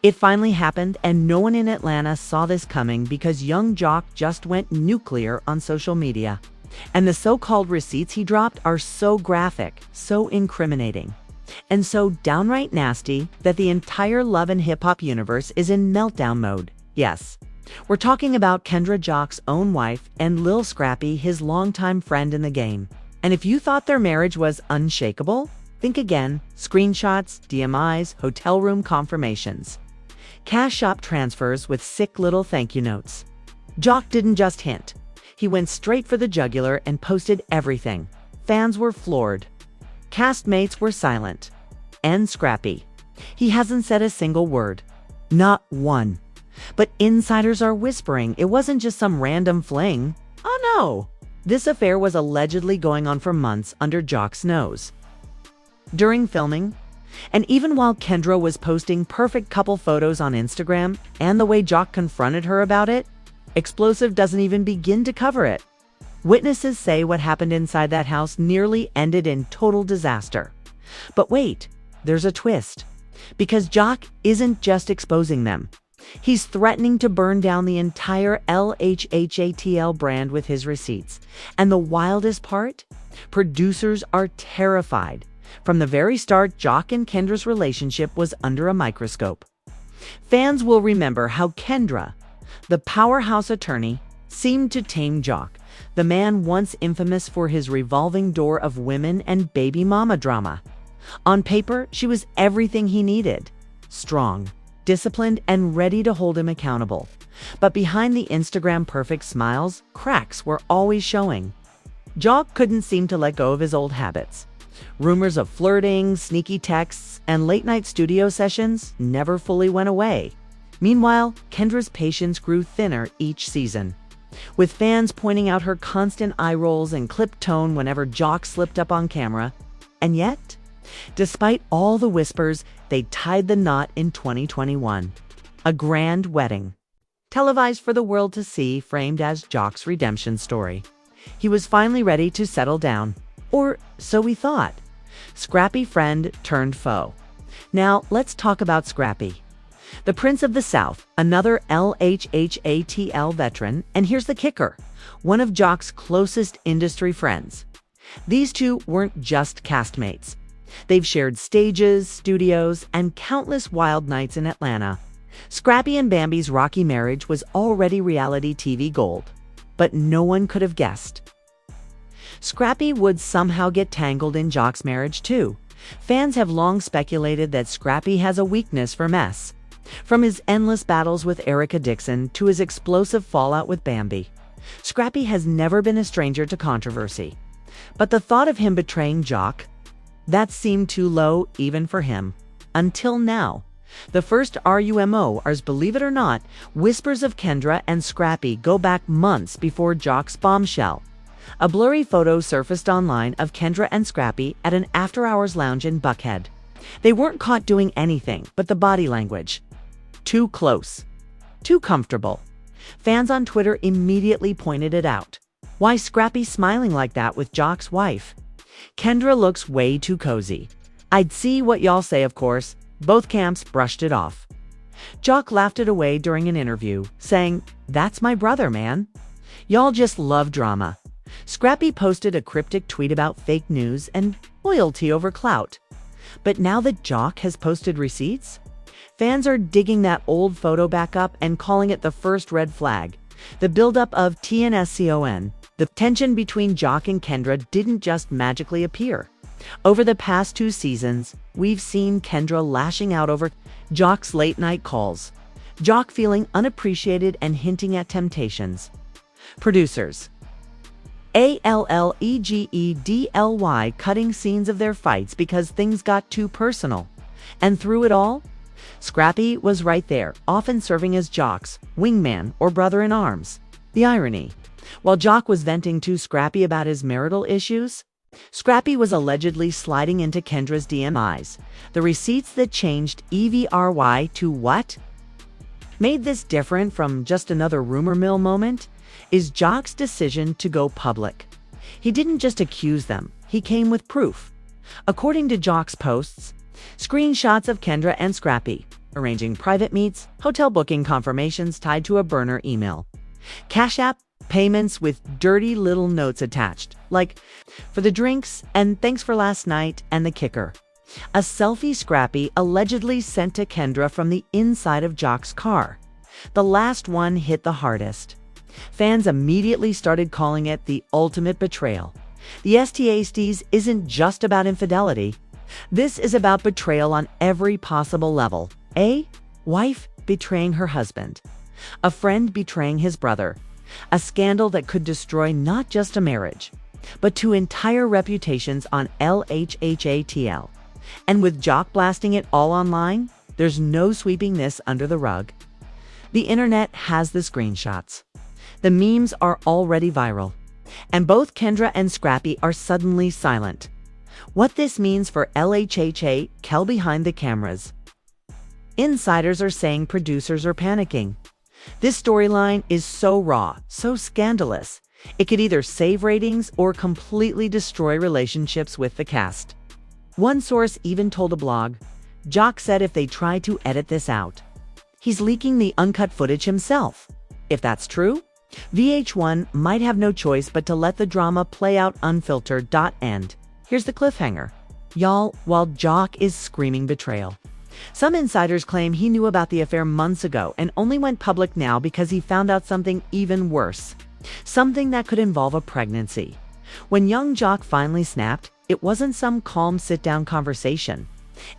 It finally happened, and no one in Atlanta saw this coming because young Jock just went nuclear on social media. And the so-called receipts he dropped are so graphic, so incriminating, and so downright nasty that the entire love and hip-hop universe is in meltdown mode. Yes, we're talking about Kendra Jock's own wife and Lil Scrappy, his longtime friend in the game. And if you thought their marriage was unshakable, think again. Screenshots, DMIs, hotel room confirmations, cash shop transfers with sick little thank you notes. Jock didn't just hint. He went straight for the jugular and posted everything. Fans were floored. Castmates were silent. And Scrappy. He hasn't said a single word. Not one. But insiders are whispering it wasn't just some random fling. Oh no! This affair was allegedly going on for months under Jock's nose. During filming, and even while Kendra was posting perfect couple photos on Instagram, and the way Jock confronted her about it, Explosive doesn't even begin to cover it. Witnesses say what happened inside that house nearly ended in total disaster. But wait, there's a twist. Because Jock isn't just exposing them. He's threatening to burn down the entire LHHATL brand with his receipts. And the wildest part? Producers are terrified. From the very start, Jock and Kendra's relationship was under a microscope. Fans will remember how Kendra, the powerhouse attorney, seemed to tame Jock, the man once infamous for his revolving door of women and baby mama drama. On paper, she was everything he needed. Strong, disciplined, and ready to hold him accountable. But behind the Instagram perfect smiles, cracks were always showing. Jock couldn't seem to let go of his old habits. Rumors of flirting, sneaky texts, and late-night studio sessions never fully went away. Meanwhile, Kendra's patience grew thinner each season, with fans pointing out her constant eye rolls and clipped tone whenever Jock slipped up on camera. And yet, despite all the whispers, they tied the knot in 2021. A grand wedding, televised for the world to see, framed as Jock's redemption story. He was finally ready to settle down. Or so we thought. Scrappy friend turned foe. Now, let's talk about Scrappy. The Prince of the South, another LHHATL veteran, and here's the kicker, one of Jock's closest industry friends. These two weren't just castmates. They've shared stages, studios, and countless wild nights in Atlanta. Scrappy and Bambi's rocky marriage was already reality TV gold, but no one could have guessed Scrappy would somehow get tangled in Jock's marriage too. Fans have long speculated that Scrappy has a weakness for mess. From his endless battles with Erica Dixon to his explosive fallout with Bambi, Scrappy has never been a stranger to controversy. But the thought of him betraying Jock, that seemed too low even for him. Until now. The first rumors, believe it or not, whispers of Kendra and Scrappy go back months before Jock's bombshell. A blurry photo surfaced online of Kendra and Scrappy at an after-hours lounge in Buckhead. They weren't caught doing anything, but the body language. Too close. Too comfortable. Fans on Twitter immediately pointed it out. Why Scrappy smiling like that with Jock's wife? Kendra looks way too cozy. I'd see what y'all say, of course. Both camps brushed it off. Jock laughed it away during an interview, saying, "That's my brother, man. Y'all just love drama." Scrappy posted a cryptic tweet about fake news and loyalty over clout. But now that Jock has posted receipts, fans are digging that old photo back up and calling it the first red flag. The buildup of TNSCON, the tension between Jock and Kendra, didn't just magically appear. Over the past 2 seasons, we've seen Kendra lashing out over Jock's late-night calls, Jock feeling unappreciated and hinting at temptations. Producers ALLEGEDLY cutting scenes of their fights because things got too personal. And through it all, Scrappy was right there, often serving as Jock's wingman or brother-in-arms. The irony. While Jock was venting to Scrappy about his marital issues, Scrappy was allegedly sliding into Kendra's DMIs. The receipts that changed EVRY to what? Made this different from just another rumor mill moment is Jock's decision to go public. He didn't just accuse them, he came with proof. According to Jock's posts, screenshots of Kendra and Scrappy, arranging private meets, hotel booking confirmations tied to a burner email. Cash App payments with dirty little notes attached, like, for the drinks and thanks for last night, and the kicker. A selfie Scrappy allegedly sent to Kendra from the inside of Jock's car. The last one hit the hardest. Fans immediately started calling it the ultimate betrayal. The STASTs isn't just about infidelity. This is about betrayal on every possible level. A wife betraying her husband. A friend betraying his brother. A scandal that could destroy not just a marriage, but two entire reputations on LHHATL. And with Jock blasting it all online, there's no sweeping this under the rug. The internet has the screenshots. The memes are already viral. And both Kendra and Scrappy are suddenly silent. What this means for LHHA, Kel behind the cameras. Insiders are saying producers are panicking. This storyline is so raw, so scandalous. It could either save ratings or completely destroy relationships with the cast. One source even told a blog, Jock said if they try to edit this out, he's leaking the uncut footage himself. If that's true, VH1 might have no choice but to let the drama play out unfiltered. And here's the cliffhanger. Y'all, while Jock is screaming betrayal, some insiders claim he knew about the affair months ago and only went public now because he found out something even worse. Something that could involve a pregnancy. When young Jock finally snapped, it wasn't some calm sit-down conversation.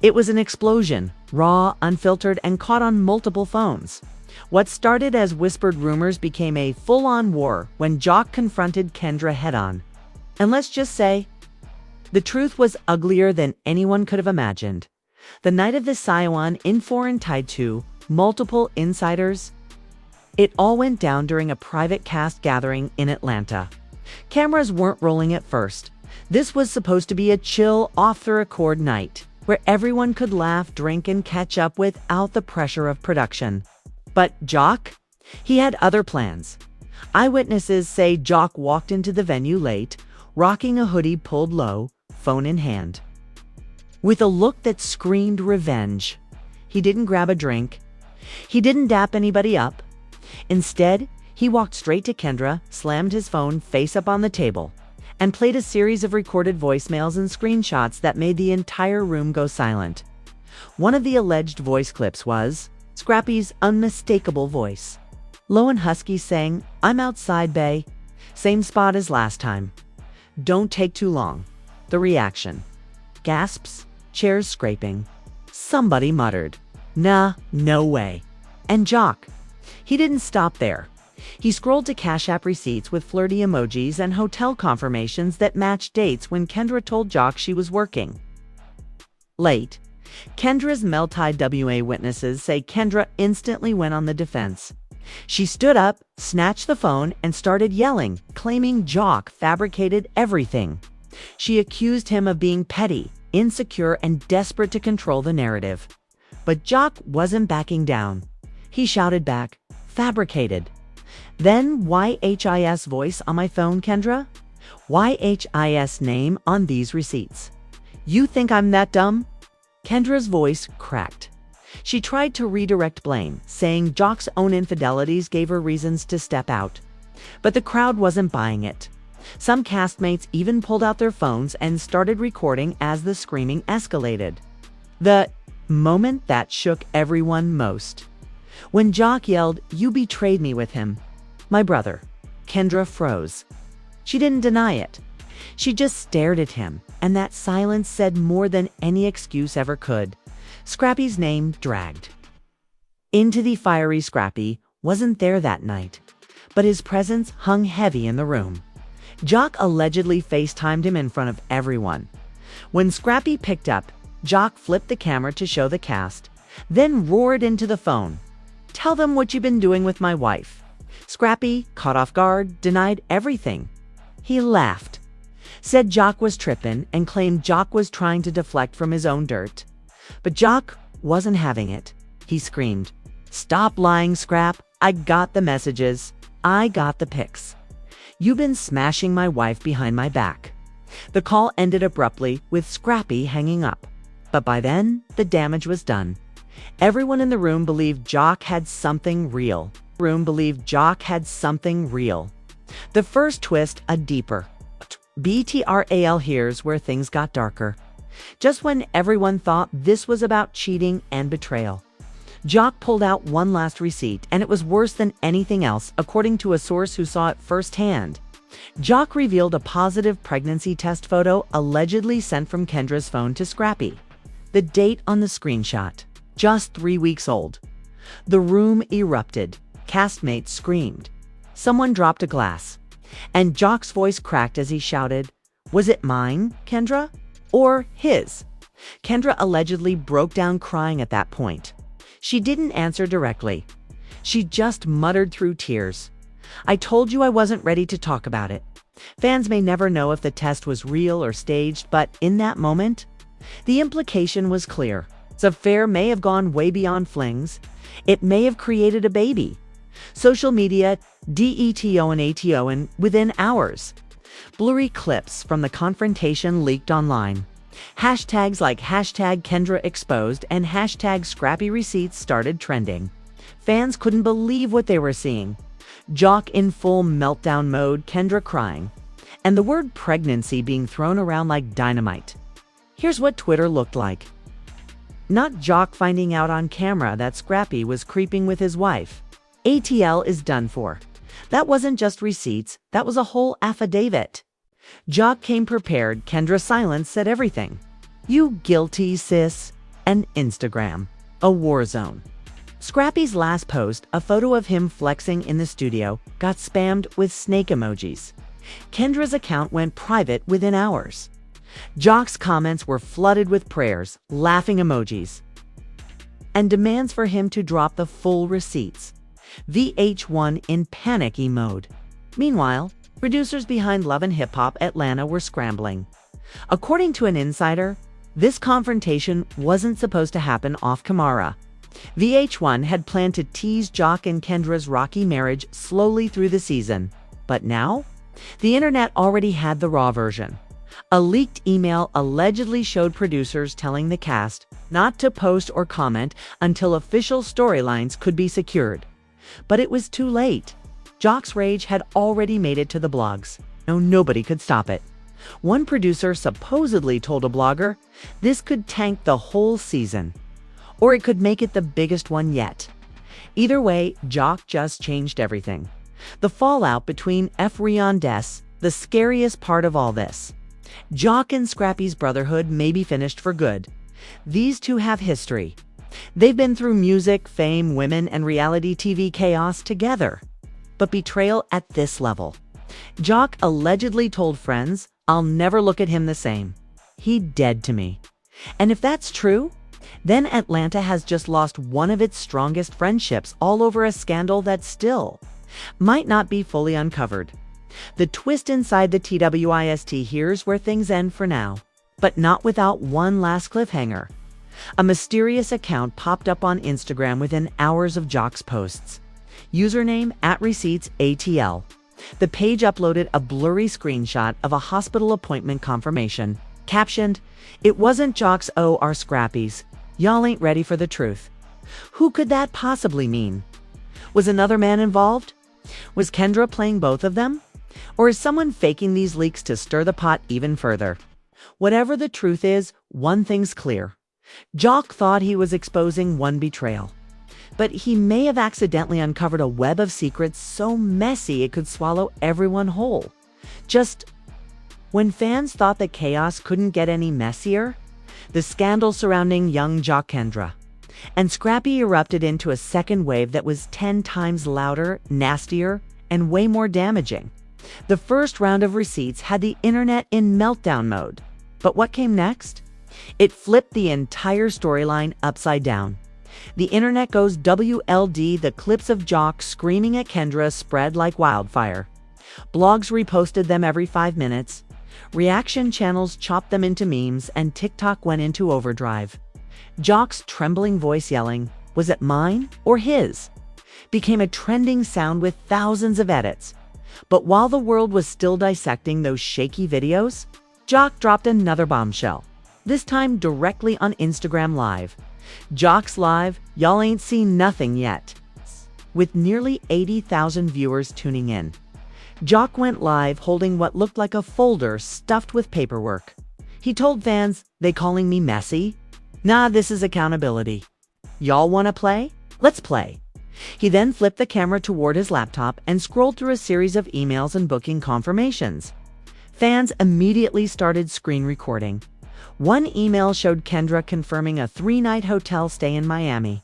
It was an explosion, raw, unfiltered, and caught on multiple phones. What started as whispered rumors became a full-on war when Jock confronted Kendra head-on. And let's just say, the truth was uglier than anyone could have imagined. The night of the Sion in foreign tied to multiple insiders. It all went down during a private cast gathering in Atlanta. Cameras weren't rolling at first. This was supposed to be a chill, off-the-record night where everyone could laugh, drink, and catch up without the pressure of production. But Jock? He had other plans. Eyewitnesses say Jock walked into the venue late, rocking a hoodie pulled low, phone in hand. With a look that screamed revenge. He didn't grab a drink. He didn't dap anybody up. Instead, he walked straight to Kendra, slammed his phone face up on the table, and played a series of recorded voicemails and screenshots that made the entire room go silent. One of the alleged voice clips was Scrappy's unmistakable voice. Low and husky saying, "I'm outside, bae. Same spot as last time. Don't take too long." The reaction. Gasps, chairs scraping. Somebody muttered, "Nah, no way." And Jock. He didn't stop there. He scrolled to Cash App receipts with flirty emojis and hotel confirmations that matched dates when Kendra told Jock she was working late. Kendra's multi-WA witnesses say Kendra instantly went on the defense. She stood up, snatched the phone, and started yelling, claiming Jock fabricated everything. She accused him of being petty, insecure, and desperate to control the narrative. But Jock wasn't backing down. He shouted back, "Fabricated." Then YHIS voice on my phone, Kendra? YHIS name on these receipts. You think I'm that dumb? Kendra's voice cracked. She tried to redirect blame, saying Jock's own infidelities gave her reasons to step out. But the crowd wasn't buying it. Some castmates even pulled out their phones and started recording as the screaming escalated. The moment that shook everyone most. When Jock yelled, "You betrayed me with him. My brother." Kendra froze. She didn't deny it. She just stared at him, and that silence said more than any excuse ever could. Scrappy's name dragged. Into the fiery Scrappy wasn't there that night, but his presence hung heavy in the room. Jock allegedly FaceTimed him in front of everyone. When Scrappy picked up, Jock flipped the camera to show the cast, then roared into the phone. "Tell them what you've been doing with my wife." Scrappy, caught off guard, denied everything. He laughed, said Jock was trippin', and claimed Jock was trying to deflect from his own dirt. But Jock wasn't having it. He screamed, "Stop lying, Scrap. I got the messages. I got the pics. You've been smashing my wife behind my back." The call ended abruptly with Scrappy hanging up. But by then, the damage was done. Everyone in the room believed Jock had something real. The first twist, a deeper. BTRAL, here's where things got darker. Just when everyone thought this was about cheating and betrayal, Jock pulled out one last receipt, and it was worse than anything else, according to a source who saw it firsthand. Jock revealed a positive pregnancy test photo allegedly sent from Kendra's phone to Scrappy. The date on the screenshot, just 3 weeks old. The room erupted. Castmates screamed. Someone dropped a glass. And Jock's voice cracked as he shouted, "Was it mine, Kendra? Or his?" Kendra allegedly broke down crying at that point. She didn't answer directly. She just muttered through tears, "I told you I wasn't ready to talk about it." Fans may never know if the test was real or staged, but in that moment, the implication was clear. The affair may have gone way beyond flings. It may have created a baby. Social media DETON within hours. Blurry clips from the confrontation leaked online. Hashtags like #KendraExposed and #Scrappy Receipts started trending. Fans couldn't believe what they were seeing. Jock in full meltdown mode, Kendra crying, and the word pregnancy being thrown around like dynamite. Here's what Twitter looked like. Not Jock finding out on camera that Scrappy was creeping with his wife. ATL is done for. That wasn't just receipts, that was a whole affidavit. Jock came prepared, Kendra's silence said everything. "You guilty, sis." And Instagram, a war zone. Scrappy's last post, a photo of him flexing in the studio, got spammed with snake emojis. Kendra's account went private within hours. Jock's comments were flooded with prayers, laughing emojis, and demands for him to drop the full receipts. VH1 in panicky mode. Meanwhile, producers behind Love and Hip Hop Atlanta were scrambling. According to an insider, this confrontation wasn't supposed to happen off camera. VH1 had planned to tease Jock and Kendra's rocky marriage slowly through the season. But now, the internet already had the raw version. A leaked email allegedly showed producers telling the cast not to post or comment until official storylines could be secured. But it was too late. Jock's rage had already made it to the blogs. Nobody could stop it. One producer supposedly told a blogger, "This could tank the whole season, or it could make it the biggest one yet." Either way, Jock just changed everything. The fallout between Rion Des, the scariest part of all this. Jock and Scrappy's brotherhood may be finished for good. These two have history. They've been through music, fame, women, and reality TV chaos together. But betrayal at this level. Jock allegedly told friends, "I'll never look at him the same. He dead to me." And if that's true, then Atlanta has just lost one of its strongest friendships all over a scandal that still might not be fully uncovered. The twist inside the TWIST, here's where things end for now, but not without one last cliffhanger. A mysterious account popped up on Instagram within hours of Jock's posts. Username @ReceiptsATL. The page uploaded a blurry screenshot of a hospital appointment confirmation, captioned, "It wasn't Jock's or Scrappy's. Y'all ain't ready for the truth." Who could that possibly mean? Was another man involved? Was Kendra playing both of them? Or is someone faking these leaks to stir the pot even further? Whatever the truth is, one thing's clear. Jock thought he was exposing one betrayal, but he may have accidentally uncovered a web of secrets so messy it could swallow everyone whole. Just when fans thought the chaos couldn't get any messier, the scandal surrounding young Jock Kendra and Scrappy erupted into a second wave that was 10 times louder, nastier, and way more damaging. The first round of receipts had the internet in meltdown mode. But what came next? It flipped the entire storyline upside down. The internet goes WLD. The clips of Jock screaming at Kendra spread like wildfire. Blogs reposted them every 5 minutes. Reaction channels chopped them into memes, and TikTok went into overdrive. Jock's trembling voice yelling, "Was it mine or his?" became a trending sound with thousands of edits. But while the world was still dissecting those shaky videos, Jock dropped another bombshell, this time directly on Instagram Live. Jock's live, y'all ain't seen nothing yet. With nearly 80,000 viewers tuning in, Jock went live holding what looked like a folder stuffed with paperwork. He told fans, "They calling me messy? Nah, this is accountability. Y'all wanna play? Let's play." He then flipped the camera toward his laptop and scrolled through a series of emails and booking confirmations. Fans immediately started screen recording. One email showed Kendra confirming a 3-night hotel stay in Miami,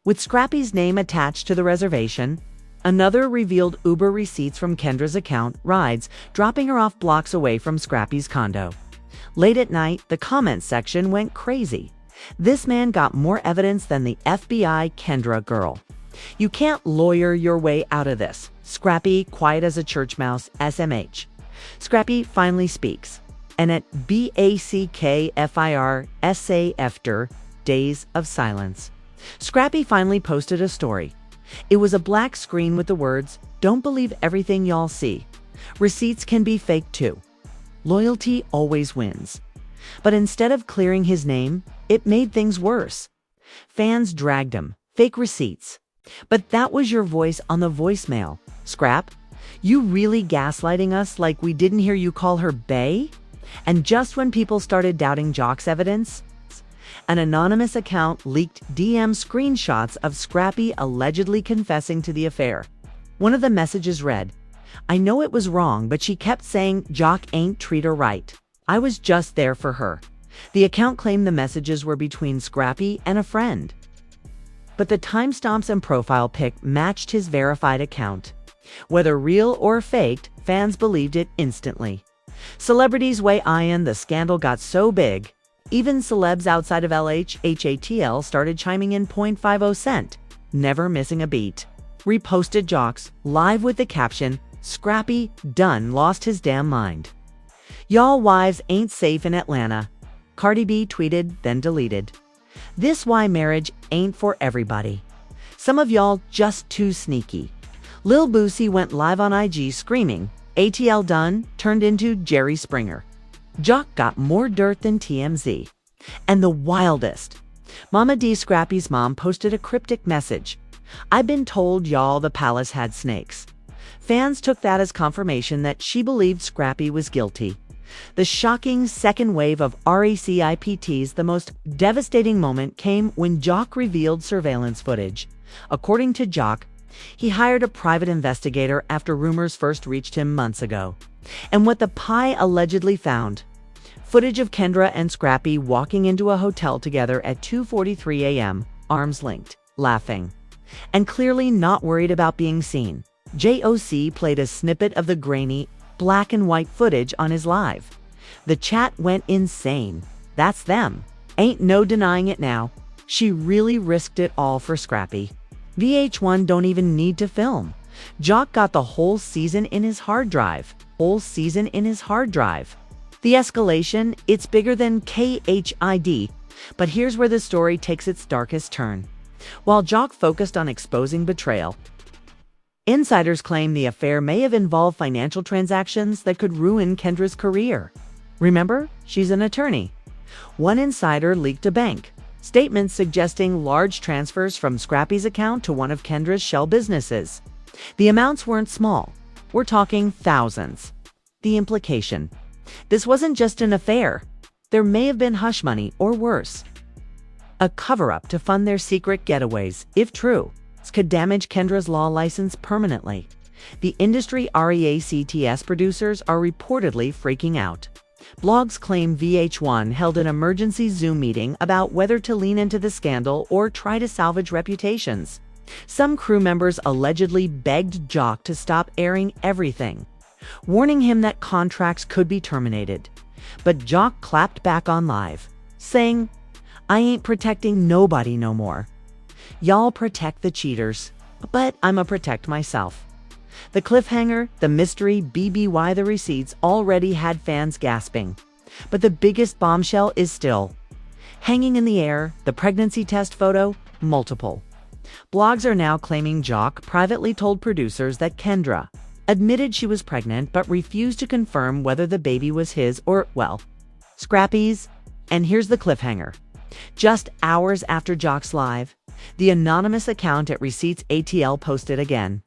with Scrappy's name attached to the reservation. Another revealed Uber receipts from Kendra's account, rides, dropping her off blocks away from Scrappy's condo. Late at night, the comments section went crazy. This man got more evidence than the FBI Kendra girl. You can't lawyer your way out of this. Scrappy, quiet as a church mouse, SMH. Scrappy finally speaks. And at BACKFIR SA after days of silence, Scrappy finally posted a story. It was a black screen with the words, "Don't believe everything y'all see. Receipts can be fake too. Loyalty always wins." But instead of clearing his name, it made things worse. Fans dragged him. Fake receipts. But that was your voice on the voicemail. Scrap, you really gaslighting us like we didn't hear you call her bae? And just when people started doubting Jock's evidence, an anonymous account leaked DM screenshots of Scrappy allegedly confessing to the affair. One of the messages read, "I know it was wrong, but she kept saying Jock ain't treat her right. I was just there for her." The account claimed the messages were between Scrappy and a friend. But the timestamps and profile pic matched his verified account. Whether real or faked, fans believed it instantly. Celebrities weigh in. The scandal got so big, even celebs outside of HATL started chiming in 0.50 cent, never missing a beat. Reposted Jocks, live with the caption, "Scrappy, done lost his damn mind. Y'all wives ain't safe in Atlanta." Cardi B tweeted, then deleted. "This why marriage ain't for everybody. Some of y'all just too sneaky." Lil Boosie went live on IG screaming, "ATL done," turned into Jerry Springer. Jock got more dirt than TMZ. And the wildest. Mama D, Scrappy's mom, posted a cryptic message. "I've been told y'all the palace had snakes." Fans took that as confirmation that she believed Scrappy was guilty. The shocking second wave of RACIPTs, the most devastating moment, came when Jock revealed surveillance footage. According to Jock, he hired a private investigator after rumors first reached him months ago. And what the Pie allegedly found: footage of Kendra and Scrappy walking into a hotel together at 2:43 a.m., arms linked, laughing, and clearly not worried about being seen. JOC played a snippet of the grainy, black and white footage on his live. The chat went insane. That's them. Ain't no denying it now. She really risked it all for Scrappy. VH1 don't even need to film. Jock got the whole season in his hard drive. The escalation, it's bigger than KHID. But here's where the story takes its darkest turn. While Jock focused on exposing betrayal, insiders claim the affair may have involved financial transactions that could ruin Kendra's career. Remember, she's an attorney. One insider leaked a bank statements suggesting large transfers from Scrappy's account to one of Kendra's shell businesses. The amounts weren't small. We're talking thousands. The implication: this wasn't just an affair. There may have been hush money, or worse, a cover-up to fund their secret getaways. If true, this could damage Kendra's law license permanently. The industry REACTS producers are reportedly freaking out. Blogs claim VH1 held an emergency Zoom meeting about whether to lean into the scandal or try to salvage reputations. Some crew members allegedly begged Jock to stop airing everything, warning him that contracts could be terminated. But Jock clapped back on live, saying, "I ain't protecting nobody no more. Y'all protect the cheaters, but I'ma protect myself." The cliffhanger, the mystery, BBY the receipts already had fans gasping. But the biggest bombshell is still hanging in the air: the pregnancy test photo, multiple. Blogs are now claiming Jock privately told producers that Kendra admitted she was pregnant but refused to confirm whether the baby was his or, well, Scrappy's. And here's the cliffhanger. Just hours after Jock's live, the anonymous account at Receipts ATL posted again.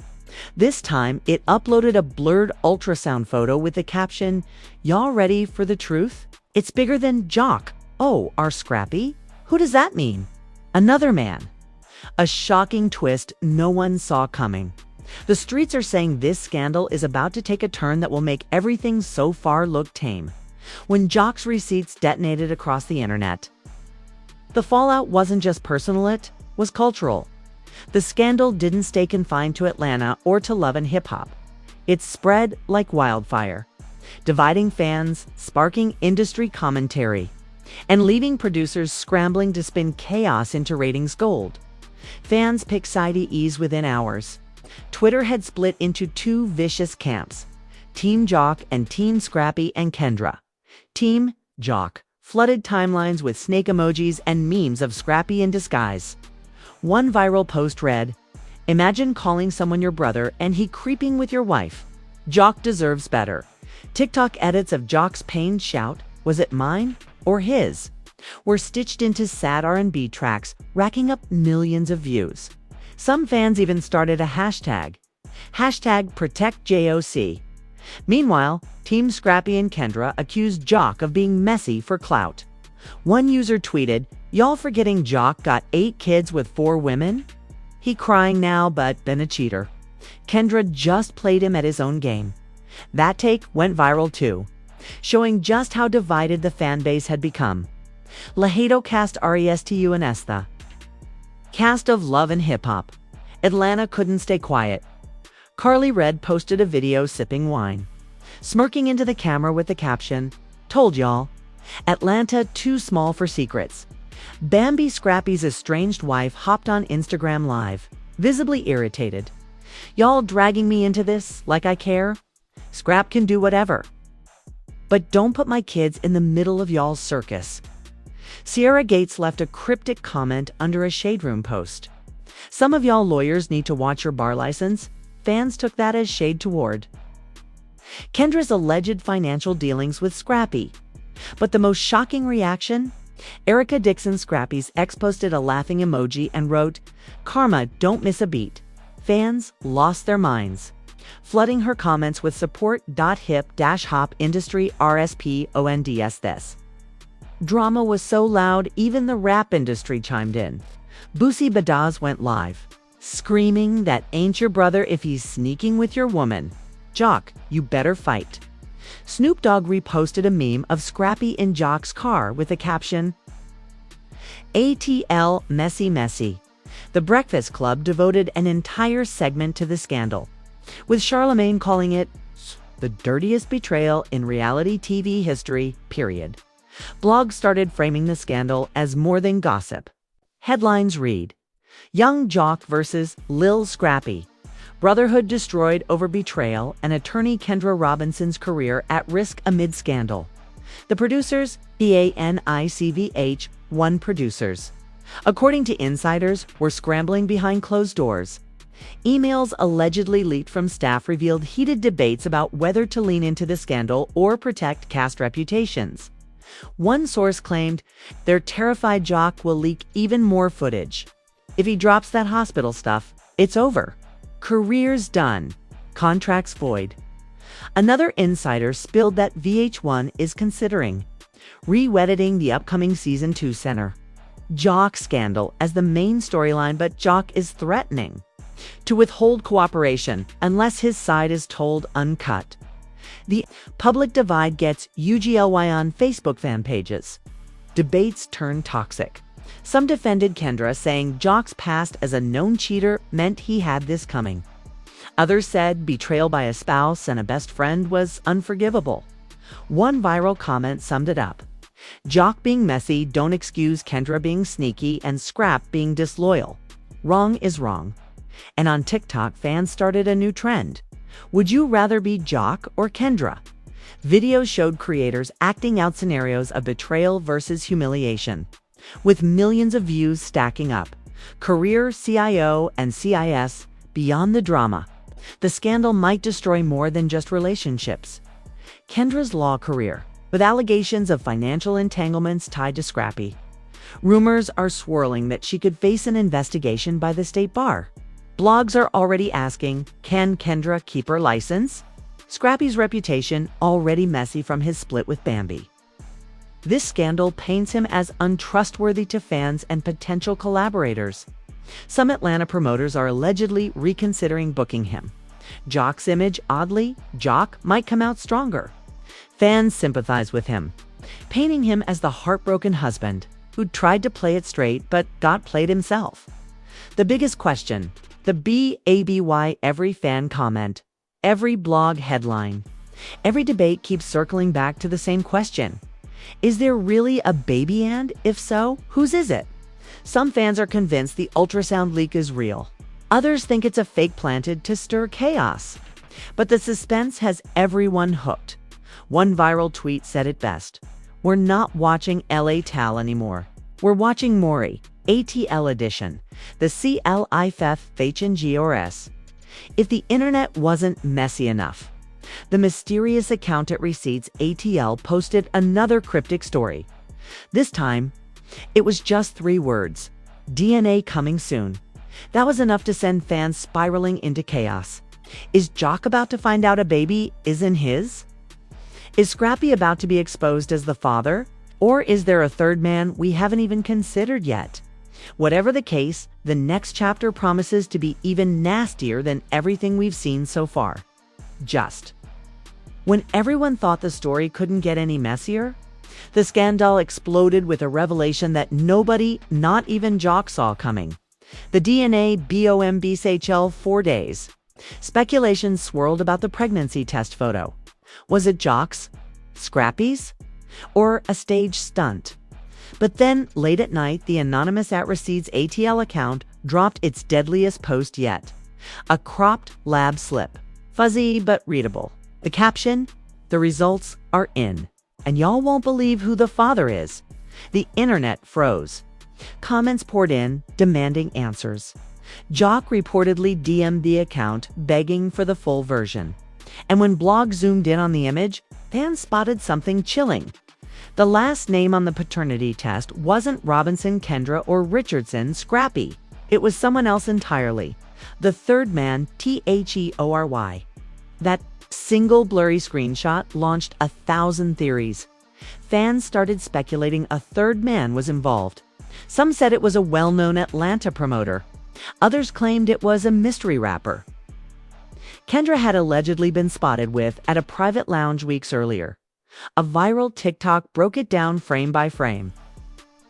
This time, it uploaded a blurred ultrasound photo with the caption, "Y'all ready for the truth? It's bigger than Jock. Oh, our Scrappy? Who does that mean?" Another man. A shocking twist no one saw coming. The streets are saying this scandal is about to take a turn that will make everything so far look tame. When Jock's receipts detonated across the internet, the fallout wasn't just personal, it was cultural. The scandal didn't stay confined to Atlanta or to love and hip-hop. It spread like wildfire, dividing fans, sparking industry commentary, and leaving producers scrambling to spin chaos into ratings gold. Fans picked sides within hours. Twitter had split into two vicious camps, Team Jock and Team Scrappy and Kendra. Team Jock flooded timelines with snake emojis and memes of Scrappy in disguise. One viral post read, "Imagine calling someone your brother and he creeping with your wife. Jock deserves better." TikTok edits of Jock's pained shout, "Was it mine or his?" were stitched into sad R&B tracks, racking up millions of views. Some fans even started a hashtag #ProtectJOC. Meanwhile, Team Scrappy and Kendra accused Jock of being messy for clout. One user tweeted, "Y'all forgetting Jock got 8 kids with 4 women? He crying now but been a cheater. Kendra just played him at his own game." That take went viral too, showing just how divided the fan base had become. Laredo cast Restu and Estha. Cast of Love and Hip Hop. Atlanta couldn't stay quiet. Carly Red posted a video sipping wine, smirking into the camera with the caption, "Told y'all. Atlanta too small for secrets." Bambi Scrappy's estranged wife hopped on Instagram Live, visibly irritated. "Y'all dragging me into this like I care? Scrap can do whatever. But don't put my kids in the middle of y'all's circus." Sierra Gates left a cryptic comment under a Shade Room post. "Some of y'all lawyers need to watch your bar license." Fans took that as shade toward Kendra's alleged financial dealings with Scrappy. But the most shocking reaction? Erica Dixon, Scrappy's ex, posted a laughing emoji and wrote, "Karma, don't miss a beat." Fans lost their minds, flooding her comments with support. Hip-hop industry RSPONDS. This drama was so loud even the rap industry chimed in. Boosie Badazz went live, screaming that ain't your brother if he's sneaking with your woman. Jock, you better fight. Snoop Dogg reposted a meme of Scrappy in Jock's car with the caption, "ATL Messy Messy." The Breakfast Club devoted an entire segment to the scandal, with Charlemagne calling it the dirtiest betrayal in reality TV history, period. Blogs started framing the scandal as more than gossip. Headlines read, "Young Jock versus Lil Scrappy. Brotherhood destroyed over betrayal and attorney Kendra Robinson's career at risk amid scandal." The producers, PANICVH, one producers, according to insiders, were scrambling behind closed doors. Emails allegedly leaked from staff revealed heated debates about whether to lean into the scandal or protect cast reputations. One source claimed they're terrified Jock will leak even more footage. If he drops that hospital stuff, it's over. Career's done. Contracts void. Another insider spilled that VH1 is considering re-editing the upcoming Season 2 center Jock scandal as the main storyline, but Jock is threatening to withhold cooperation unless his side is told uncut. The public divide gets UGLY on Facebook fan pages. Debates turn toxic. Some defended Kendra, saying Jock's past as a known cheater meant he had this coming. Others said betrayal by a spouse and a best friend was unforgivable. One viral comment summed it up. Jock being messy don't excuse Kendra being sneaky and Scrap being disloyal. Wrong is wrong. And on TikTok, fans started a new trend. Would you rather be Jock or Kendra? Videos showed creators acting out scenarios of betrayal versus humiliation, with millions of views stacking up. Career, CIO, and CIS, beyond the drama. The scandal might destroy more than just relationships. Kendra's law career, with allegations of financial entanglements tied to Scrappy. Rumors are swirling that she could face an investigation by the state bar. Blogs are already asking, can Kendra keep her license? Scrappy's reputation already messy from his split with Bambi. This scandal paints him as untrustworthy to fans and potential collaborators. Some Atlanta promoters are allegedly reconsidering booking him. Joc's image, oddly, Joc might come out stronger. Fans sympathize with him, painting him as the heartbroken husband who tried to play it straight but got played himself. The biggest question, the BABY every fan comment, every blog headline, every debate keeps circling back to the same question. Is there really a baby, and if so, whose is it? Some fans are convinced the ultrasound leak is real. Others think it's a fake planted to stir chaos. But the suspense has everyone hooked. One viral tweet said it best. We're not watching LA Tal anymore. We're watching Maury, ATL edition, the CLIFF. If the internet wasn't messy enough, the mysterious account at Receipts ATL posted another cryptic story. This time, it was just 3 words: DNA coming soon. That was enough to send fans spiraling into chaos. Is Joc about to find out a baby isn't his? Is Scrappy about to be exposed as the father? Or is there a third man we haven't even considered yet? Whatever the case, the next chapter promises to be even nastier than everything we've seen so far. When everyone thought the story couldn't get any messier, the scandal exploded with a revelation that nobody, not even Joc, saw coming. The DNA bombshell 4 days. Speculation swirled about the pregnancy test photo. Was it Joc's? Scrappy's? Or a stage stunt? But then, late at night, the anonymous at Receipts ATL account dropped its deadliest post yet. A cropped lab slip. Fuzzy but readable. The caption, "The results are in. And y'all won't believe who the father is." The internet froze. Comments poured in, demanding answers. Joc reportedly DM'd the account, begging for the full version. And when blogs zoomed in on the image, fans spotted something chilling. The last name on the paternity test wasn't Robinson, Kendra, or Richardson, Scrappy. It was someone else entirely. The third man, Theory. That single blurry screenshot launched 1,000 theories. Fans started speculating a third man was involved. Some said it was a well-known Atlanta promoter. Others claimed it was a mystery rapper. Kendra had allegedly been spotted with at a private lounge weeks earlier. A viral TikTok broke it down frame by frame.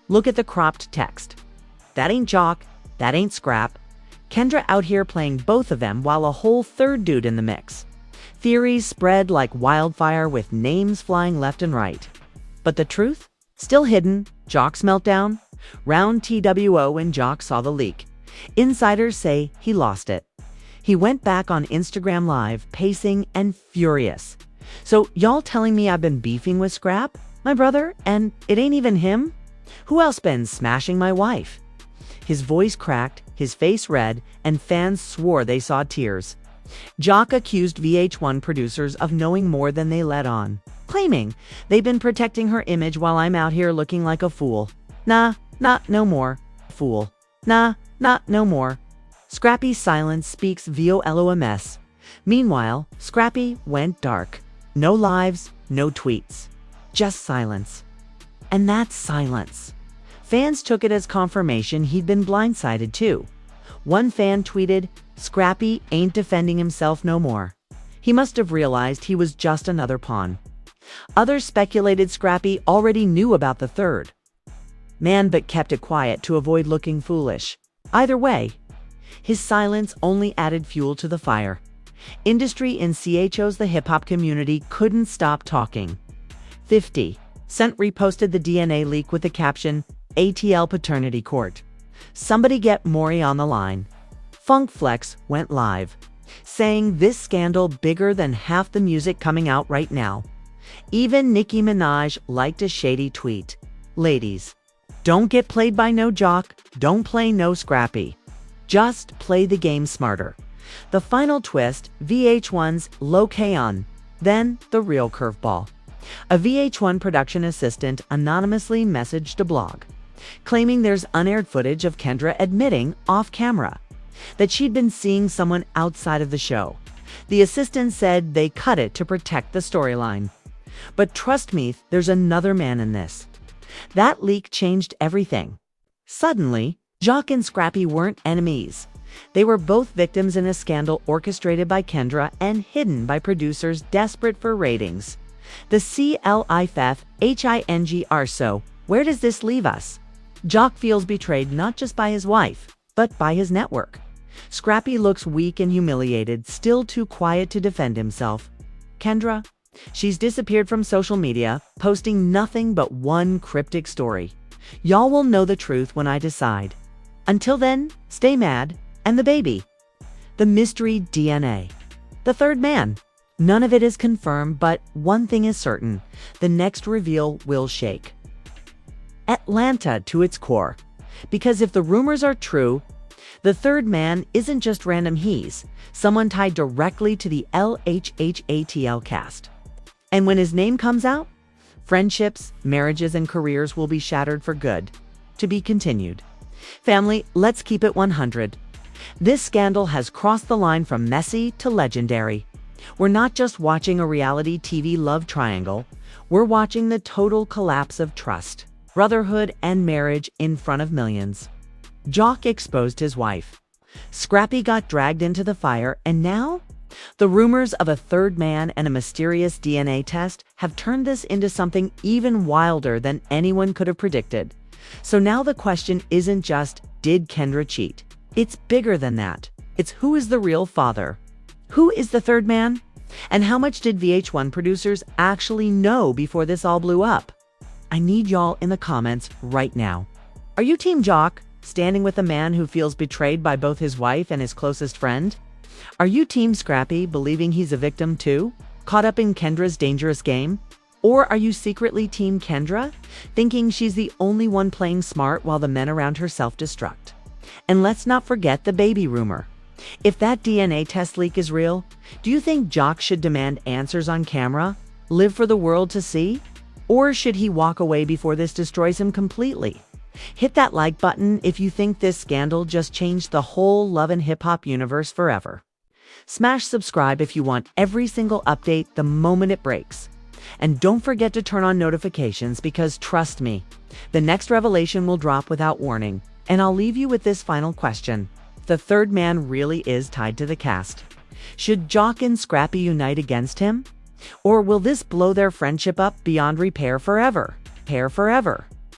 Look at the cropped text. That ain't Joc, that ain't Scrap. Kendra out here playing both of them while a whole third dude in the mix. Theories spread like wildfire with names flying left and right. But the truth? Still hidden. Joc's meltdown? Round TWO when Joc saw the leak. Insiders say he lost it. He went back on Instagram Live, pacing and furious. So y'all telling me I've been beefing with Scrap, my brother, and it ain't even him? Who else been smashing my wife? His voice cracked, his face red, and fans swore they saw tears. Joc accused VH1 producers of knowing more than they let on, claiming they've been protecting her image while I'm out here looking like a fool. Nah, not no more. Fool. Nah, not no more. Scrappy's silence speaks VOLOMS. Meanwhile, Scrappy went dark. No lives, no tweets. Just silence. And that's silence. Fans took it as confirmation he'd been blindsided too. One fan tweeted, "Scrappy ain't defending himself no more. He must have realized he was just another pawn." Others speculated Scrappy already knew about the third man but kept it quiet to avoid looking foolish. Either way, his silence only added fuel to the fire. Industry in CHO's the hip-hop community couldn't stop talking. 50 Cent reposted the DNA leak with the caption, "ATL Paternity Court. Somebody get Maury on the line." Funk Flex went live, saying this scandal bigger than half the music coming out right now. Even Nicki Minaj liked a shady tweet. Ladies, don't get played by no Joc, don't play no Scrappy. Just play the game smarter. The final twist, VH1's Locaon, then the real curveball. A VH1 production assistant anonymously messaged a blog. claiming there's unaired footage of Kendra admitting off camera that she'd been seeing someone outside of the show. The assistant said they cut it to protect the storyline. But trust me, there's another man in this. That leak changed everything. Suddenly, Jock and Scrappy weren't enemies. They were both victims in a scandal orchestrated by Kendra and hidden by producers desperate for ratings. The CLIFFHINGR. So, where does this leave us? Jock feels betrayed not just by his wife, but by his network. Scrappy looks weak and humiliated, still too quiet to defend himself. Kendra? She's disappeared from social media, posting nothing but one cryptic story. Y'all will know the truth when I decide. Until then, stay mad. And the baby. The mystery DNA. The third man. None of it is confirmed, but one thing is certain. The next reveal will shake Atlanta to its core. Because if the rumors are true, the third man isn't just random he's someone tied directly to the LHHATL cast. And when his name comes out, friendships, marriages, and careers will be shattered for good. To be continued. Family, let's keep it 100. This scandal has crossed the line from messy to legendary. We're not just watching a reality TV love triangle, we're watching the total collapse of trust, brotherhood, and marriage in front of millions. Jock exposed his wife. Scrappy got dragged into the fire, and now? The rumors of a third man and a mysterious DNA test have turned this into something even wilder than anyone could have predicted. So now the question isn't just, did Kendra cheat? It's bigger than that. It's who is the real father? Who is the third man? And how much did VH1 producers actually know before this all blew up? I need y'all in the comments right now. Are you Team Jock, standing with a man who feels betrayed by both his wife and his closest friend? Are you Team Scrappy, believing he's a victim too, caught up in Kendra's dangerous game? Or are you secretly Team Kendra, thinking she's the only one playing smart while the men around her self-destruct? And let's not forget the baby rumor. If that DNA test leak is real, do you think Jock should demand answers on camera, live for the world to see? Or should he walk away before this destroys him completely? Hit that like button if you think this scandal just changed the whole love and hip-hop universe forever. Smash subscribe if you want every single update the moment it breaks. And don't forget to turn on notifications because trust me, the next revelation will drop without warning. And I'll leave you with this final question. The third man really is tied to the cast. Should Jock and Scrappy unite against him? Or will this blow their friendship up beyond repair forever? Repair forever.